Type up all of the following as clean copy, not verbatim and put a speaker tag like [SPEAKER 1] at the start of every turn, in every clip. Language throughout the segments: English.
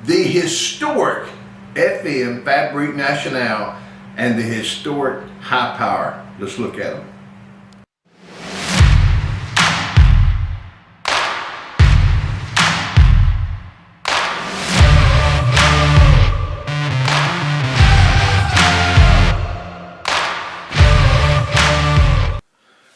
[SPEAKER 1] the historic FM Fabrique Nationale and the historic High Power. Let's look at them.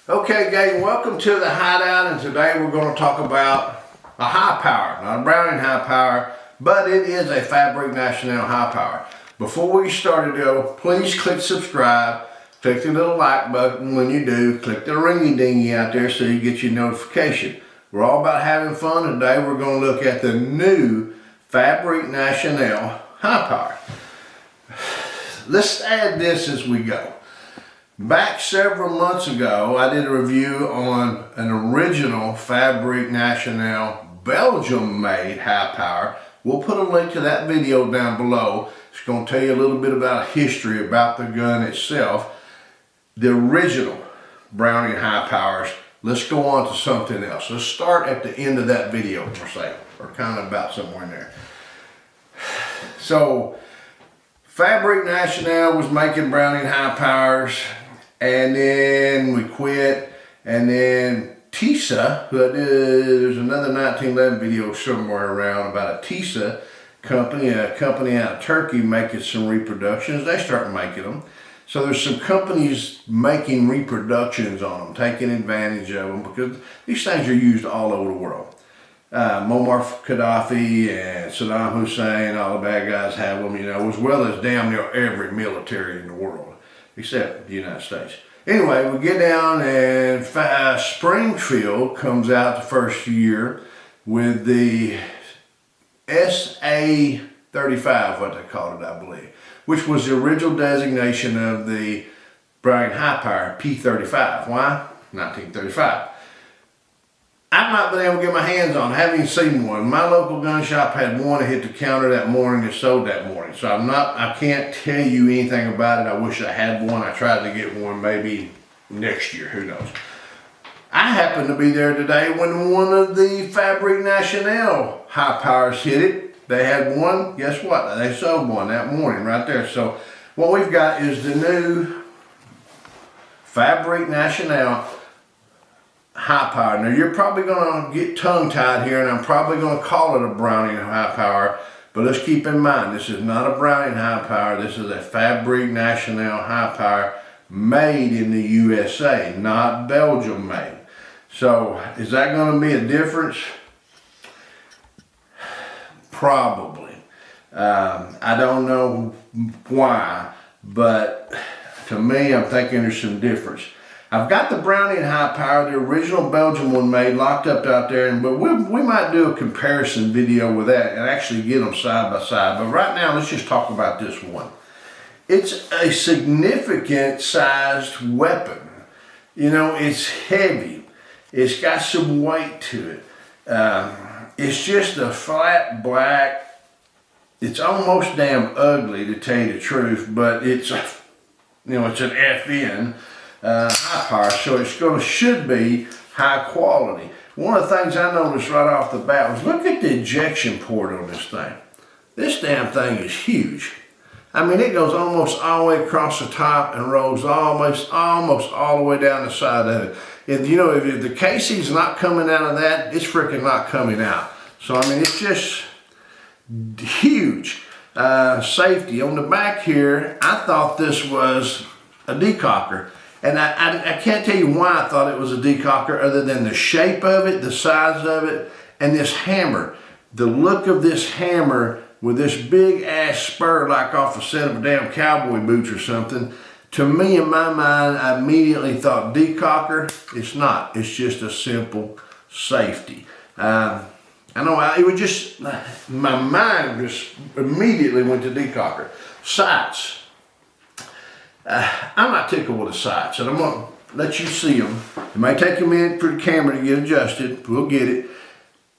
[SPEAKER 1] Okay gang, welcome to the Hideout, and today we're going to talk about a high power, not a Browning high power, but it is a Fabrique Nationale high power. Before we start though, please click subscribe, click the little like button when you do, click the ringy dingy out there so you get your notification. We're all about having fun. Today we're going to look at the new Fabrique Nationale high power. Let's add this as we go. Back several months ago, I did a review on an original Fabrique Nationale Belgium-made high power. We'll put a link to that video down below. It's going to tell you a little bit about history about the gun itself. The original Browning high powers. Let's go on to something else. Let's start at the end of that video, per se, or kind of about somewhere in there. So, Fabrique Nationale was making Browning high powers, and then we quit, and then TISA, there's another 1911 video somewhere around about a TISA company, a company out of Turkey making some reproductions. They start making them. So there's some companies making reproductions on them, taking advantage of them, because these things are used all over the world. Muammar Gaddafi and Saddam Hussein, all the bad guys have them, as well as damn near every military in the world, except the United States. Anyway, we get down, and Springfield comes out the first year with the SA-35, what they called it, I believe, which was the original designation of the Browning high power P35. Why? 1935. I've not been able to get my hands on, I haven't even seen one. My local gun shop had one that hit the counter that morning that sold that morning. So I can't tell you anything about it. I wish I had one. I tried to get one maybe next year, who knows. I happened to be there today when one of the Fabrique Nationale high powers hit it. They had one, guess what? They sold one that morning right there. So what we've got is the new Fabrique Nationale high power. Now you're probably going to get tongue-tied here, and I'm probably going to call it a Browning high power, but let's keep in mind this is not a Browning high power. This is a Fabrique Nationale high power made in the USA, not Belgium made. So is that going to be a difference? Probably. I don't know why, but to me I'm thinking there's some difference. I've got the Browning high power, the original Belgium one made, locked up out there, but we might do a comparison video with that and actually get them side by side. But right now, let's just talk about this one. It's a significant sized weapon. It's heavy. It's got some weight to it. It's just a flat black. It's almost damn ugly, to tell you the truth, but it's an FN. High power, so should be high quality. One of the things I noticed right off the bat was look at the ejection port on this thing. This damn thing is huge. I mean, it goes almost all the way across the top and rolls almost all the way down the side of it. If the casing's not coming out of that, it's freaking not coming out. So I mean, it's just huge. Safety on the back here. I thought this was a decocker. And I can't tell you why I thought it was a decocker other than the shape of it, the size of it, and this hammer. The look of this hammer with this big ass spur like off a set of damn cowboy boots or something. To me, in my mind, I immediately thought decocker. It's not. It's just a simple safety. I know it was just, my mind just immediately went to decocker. Sights. I'm not tickled with the sights, and I'm going to let you see them. It may take a minute for the camera to get adjusted. We'll get it.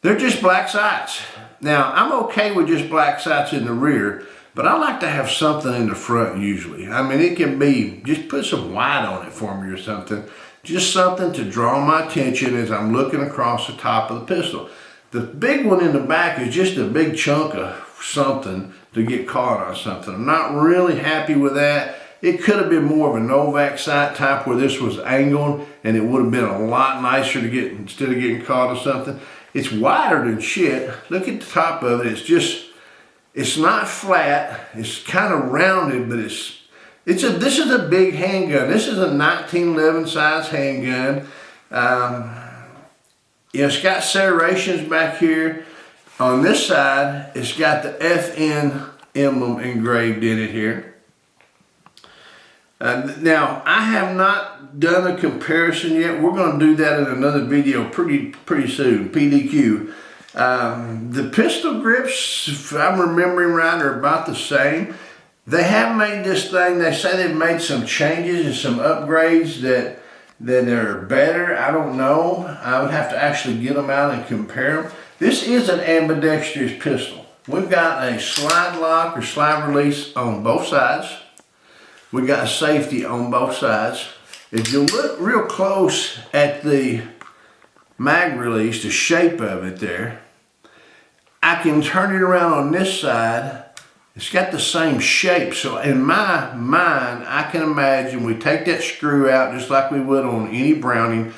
[SPEAKER 1] They're just black sights. Now, I'm okay with just black sights in the rear, but I like to have something in the front usually. I mean, it can be, just put some white on it for me or something. Just something to draw my attention as I'm looking across the top of the pistol. The big one in the back is just a big chunk of something to get caught on something. I'm not really happy with that. It could have been more of a Novak sight type where this was angled and it would have been a lot nicer to get, instead of getting caught on something. It's wider than shit. Look at the top of it. It's not flat. It's kind of rounded, but this is a big handgun. This is a 1911 size handgun. It's got serrations back here. On this side, it's got the FN emblem engraved in it here. Now, I have not done a comparison yet. We're going to do that in another video pretty soon, PDQ. The pistol grips, if I'm remembering right, are about the same. They have made this thing, they say they've made some changes and some upgrades that are better. I don't know. I would have to actually get them out and compare them. This is an ambidextrous pistol. We've got a slide lock or slide release on both sides. We got a safety on both sides. If you look real close at the mag release, the shape of it there, I can turn it around on this side. It's got the same shape. So in my mind, I can imagine we take that screw out just like we would on any Browning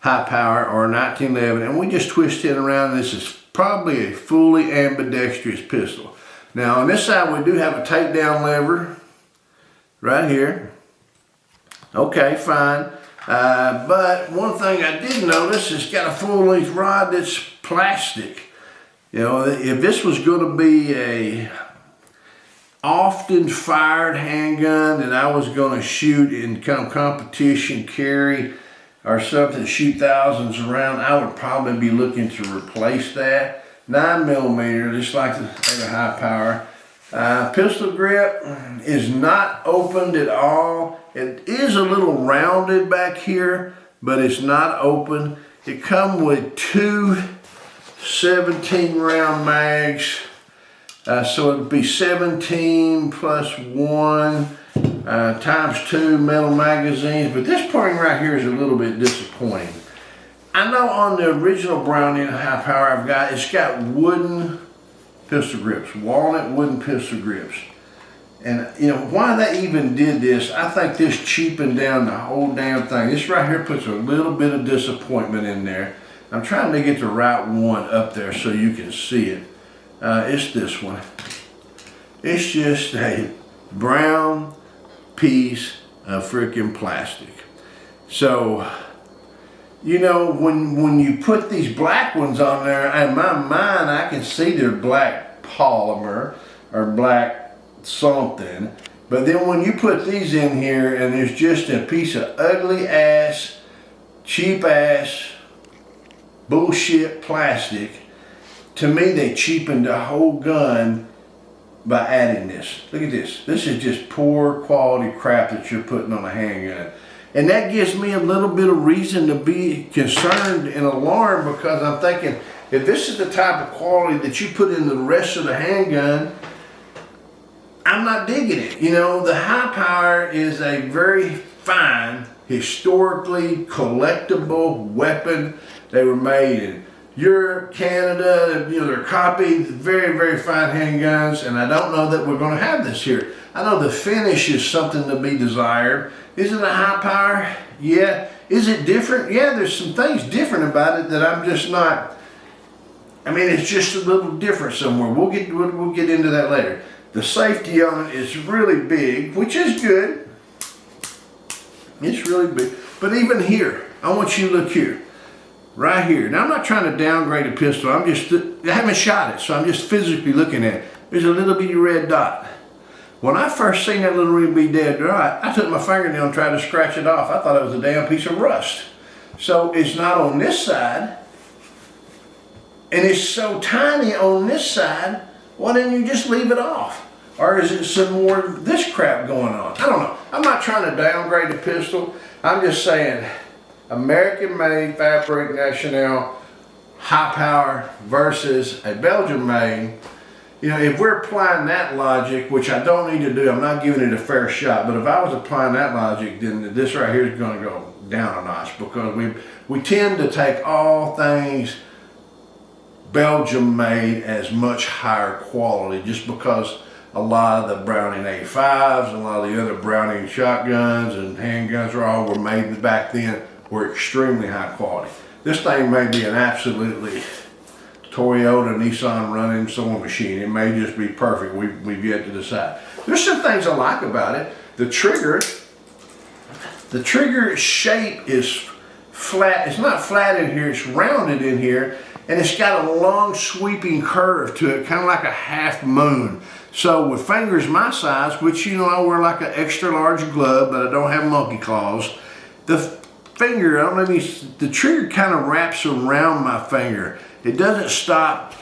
[SPEAKER 1] high power or 1911, and we just twist it around. This is probably a fully ambidextrous pistol. Now on this side, we do have a takedown lever right here. Okay, fine. But one thing I did notice, it's got a full-length rod that's plastic. You know, if this was going to be a often fired handgun that I was going to shoot in competition carry or something, shoot thousands around, I would probably be looking to replace that. 9mm, just like the high power. Pistol grip is not opened at all. It is a little rounded back here, but it's not open. It comes with two 17 round mags. So it would be 17 plus 1 times 2 metal magazines. But this printing right here is a little bit disappointing. I know on the original Browning high power it's got wooden pistol grips, walnut wooden pistol grips. And you know, why they even did this, I think this cheapened down the whole damn thing. This right here puts a little bit of disappointment in there. I'm trying to get the right one up there so you can see it. It's this one. It's just a brown piece of freaking plastic. So, you know, when you put these black ones on there, in my mind, I can see they're black polymer or black something. But then when you put these in here and there's just a piece of ugly ass, cheap ass, bullshit plastic, to me they cheapened the whole gun by adding this. Look at this. This is just poor quality crap that you're putting on a handgun. And that gives me a little bit of reason to be concerned and alarmed, because I'm thinking, if this is the type of quality that you put in the rest of the handgun, I'm not digging it. You know, the high power is a very fine, historically collectible weapon. They were made in Europe, Canada, you know, they're copied, very, very fine handguns, and I don't know that we're going to have this here. I know the finish is something to be desired. Is it a high power? Yeah. Is it different? Yeah, there's some things different about it that I'm just not, I mean, it's just a little different somewhere. We'll get into that later. The safety on it is really big, which is good. It's really big. But even here, I want you to look here. Right here. Now I'm not trying to downgrade a pistol. I haven't shot it, so I'm just physically looking at it. There's a little bitty red dot. When I first seen that little red bitty dead dot, I took my fingernail and tried to scratch it off. I thought it was a damn piece of rust. So it's not on this side, and it's so tiny on this side. Why didn't you just leave it off? Or is it some more of this crap going on? I don't know. I'm not trying to downgrade the pistol. I'm just saying, American-made Fabrique Nationale High Power versus a Belgian-made. You know, if we're applying that logic, which I don't need to do, I'm not giving it a fair shot, but if I was applying that logic, then this right here is going to go down a notch, because we tend to take all things Belgium made as much higher quality, just because a lot of the Browning A5s and a lot of the other Browning shotguns and handguns were made back then were extremely high quality. This thing may be an absolutely Toyota, Nissan running sewing machine. It may just be perfect. We've yet to decide. There's some things I like about it. The trigger shape is flat. It's not flat in here, it's rounded in here, and it's got a long sweeping curve to it, kind of like a half moon. So with fingers my size, which you know I wear like an extra large glove, but I don't have monkey claws, the finger, I don't know if the trigger kind of wraps around my finger. It doesn't stop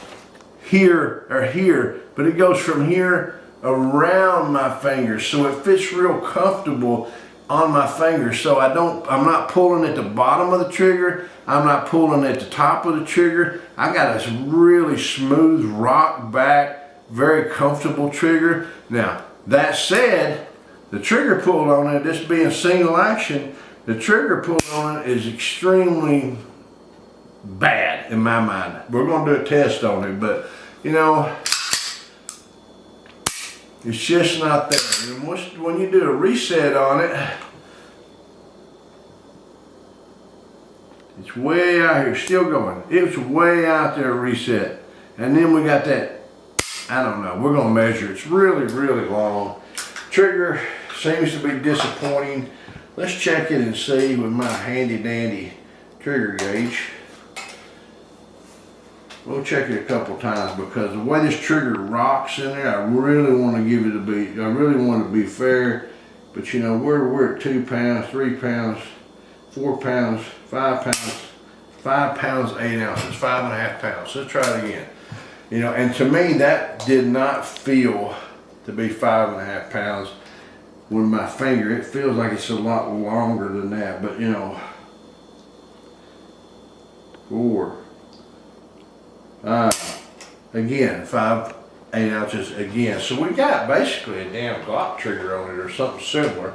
[SPEAKER 1] here or here, but it goes from here around my fingers, so it fits real comfortable on my fingers. So I'm not pulling at the bottom of the trigger, I'm not pulling at the top of the trigger. I got a really smooth rock back, very comfortable trigger. Now that said, the trigger pull on it, this being single action, the trigger pull on it is extremely bad in my mind. We're going to do a test on it, but you know, it's just not there. And when you do a reset on it, it's way out here, still going. It's way out there, reset. And then we got that, I don't know, we're going to measure. It's really, really long. Trigger seems to be disappointing. Let's check it and see with my handy dandy trigger gauge. We'll check it a couple times, because the way this trigger rocks in there, I really want to give it a beat. I really want to be fair, but you know, we're at 2 pounds, 3 pounds, 4 pounds, 5 pounds, 5 pounds, 8 ounces, 5.5 pounds. Let's try it again. You know, and to me, that did not feel to be 5.5 pounds with my finger. It feels like it's a lot longer than that, but you know, 4. Again, 5, 8 ounces again. So we got basically a damn Glock trigger on it or something similar.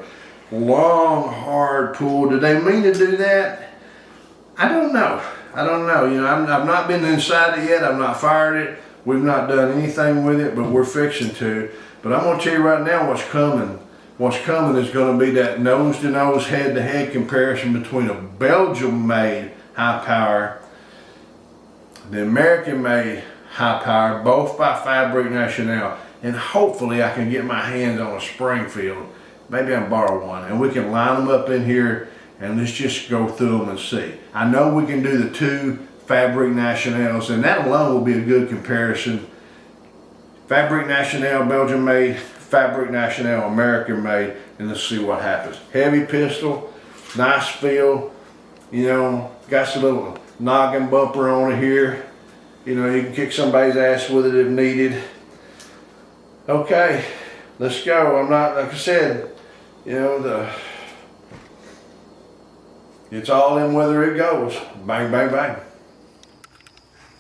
[SPEAKER 1] Long, hard pull. Did they mean to do that? I don't know. I don't know. You know, I've not been inside it yet. I've not fired it. We've not done anything with it, but we're fixing to. But I'm going to tell you right now what's coming. What's coming is going to be that nose-to-nose, head-to-head comparison between a Belgium-made high power, the American-made high power, both by Fabrique Nationale, and hopefully I can get my hands on a Springfield. Maybe I'll borrow one, and we can line them up in here, and let's just go through them and see. I know we can do the 2 Fabrique Nationales, and that alone will be a good comparison. Fabrique Nationale Belgium-made, Fabrique Nationale American-made, and let's see what happens. Heavy pistol, nice feel, you know, got some little noggin bumper on it here. You know, you can kick somebody's ass with it if needed. Okay, let's go. I'm not, like I said, you know, it's all in whether it goes. Bang, bang, bang.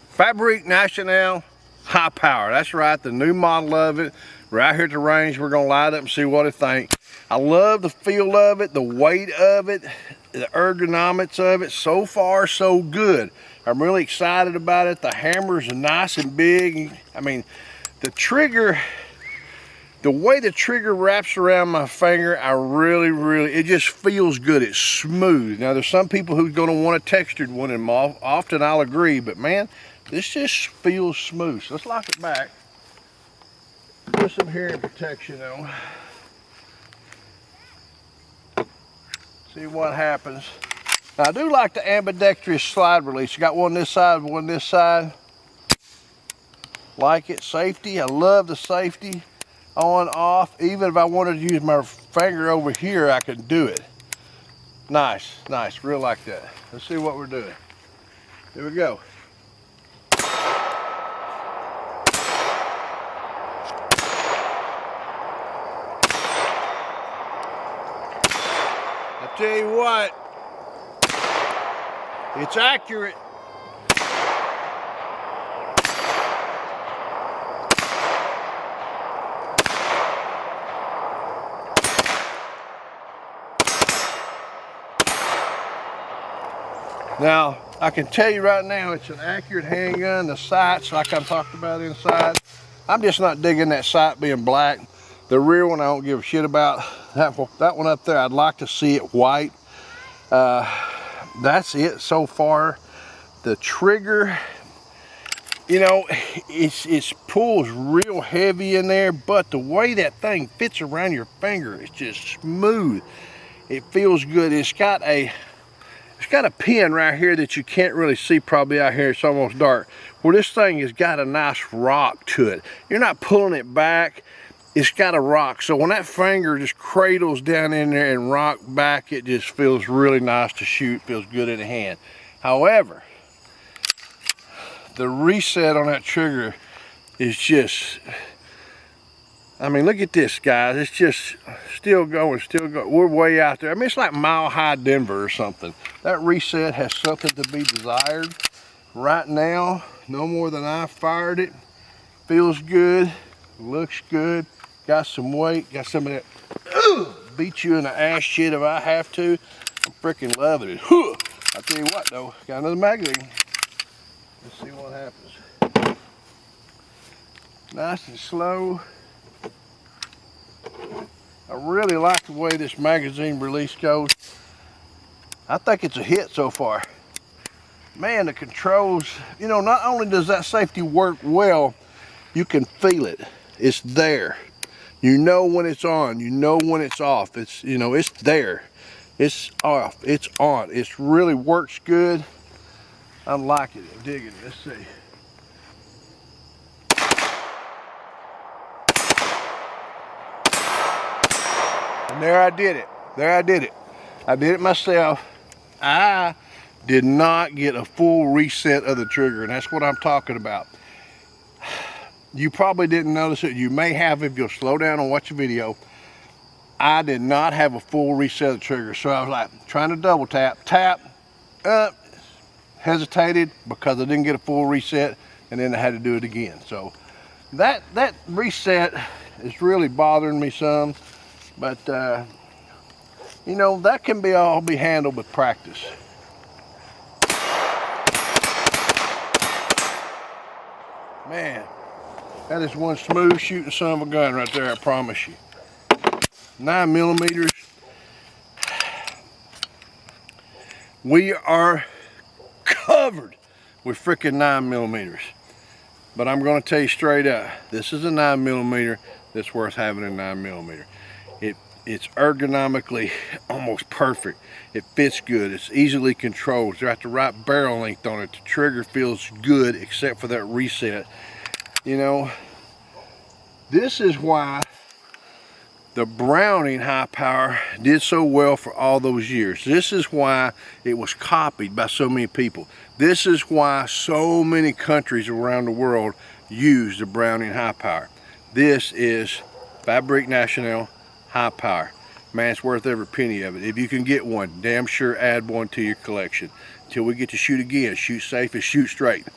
[SPEAKER 1] Fabrique Nationale High Power. That's right, the new model of it. Right here at the range, we're gonna light up and see what it thinks. I love the feel of it, the weight of it, the ergonomics of it. So far, so good. I'm really excited about it. The hammers are nice and big. I mean, the trigger, the way the trigger wraps around my finger, I really, it just feels good. It's smooth. Now, there's some people who's gonna want a textured one, and often I'll agree, but man, this just feels smooth. So let's lock it back. Put some hearing protection on. See what happens. Now, I do like the ambidextrous slide release. You got one this side, one this side. Like it. Safety. I love the safety. On, off. Even if I wanted to use my finger over here, I can do it. Nice, nice. Real like that. Let's see what we're doing. Here we go. Tell you what, it's accurate. Now, I can tell you right now, it's an Accurate handgun. The sights, like I talked about inside, I'm just not digging that sight being black. The rear one I don't give a shit about. That one up there, I'd like to see it white. That's it so far. The trigger, you know, it pulls real heavy in there, but the way that thing fits around your finger is just smooth. It feels good. It's got a pin right here that you can't really see probably out here. It's almost dark. Well, this thing has got a nice rock to it. You're not pulling it back. It's got a rock. So when that finger just cradles down in there and rock back, it just feels really nice to shoot. Feels good in the hand. However, the reset on that trigger is just, I mean, look at this, guys. It's just still going, still going. We're way out there. I mean, it's like Mile High Denver or something. That reset has something to be desired. Right now, no more than I fired it. Feels good, looks good, got some weight, got some of that beat you in the ass shit if I have to. I'm freaking loving it. I'll tell you what though, got another magazine. Let's see what happens. Nice and slow. I really like the way this magazine release goes. I think it's a hit so far. Man, the controls, you know, not only does that safety work well, you can feel it. It's there. You know when it's on, you know when it's off. It's, you know, it's there. It's off, it's on. It really works good. I'm liking it, I'm digging it. Let's see. And there I did it. There I did it. I did it myself. I did not get a full reset of the trigger, and that's what I'm talking about. You probably didn't notice it. You may have if you'll slow down and watch the video. I did not have a full reset of the trigger, so I was like trying to double tap, hesitated because I didn't get a full reset, and then I had to do it again. So that reset is really bothering me some, but you know, that can all be handled with practice. Man, that is one smooth shooting son of a gun right there, I promise you. 9mm. We are covered with freaking 9mm. But I'm going to tell you straight up, this is a 9mm that's worth having a 9mm. It's ergonomically almost perfect. It fits good. It's easily controlled. It's got the right barrel length on it. The trigger feels good except for that reset. You know, this is why the Browning High Power did so well for all those years. This is why it was copied by so many people. This is why so many countries around the world use the Browning High Power. This is Fabrique Nationale High Power. Man, it's worth every penny of it. If you can get one, damn sure add one to your collection. Until we get to shoot again, shoot safe and shoot straight.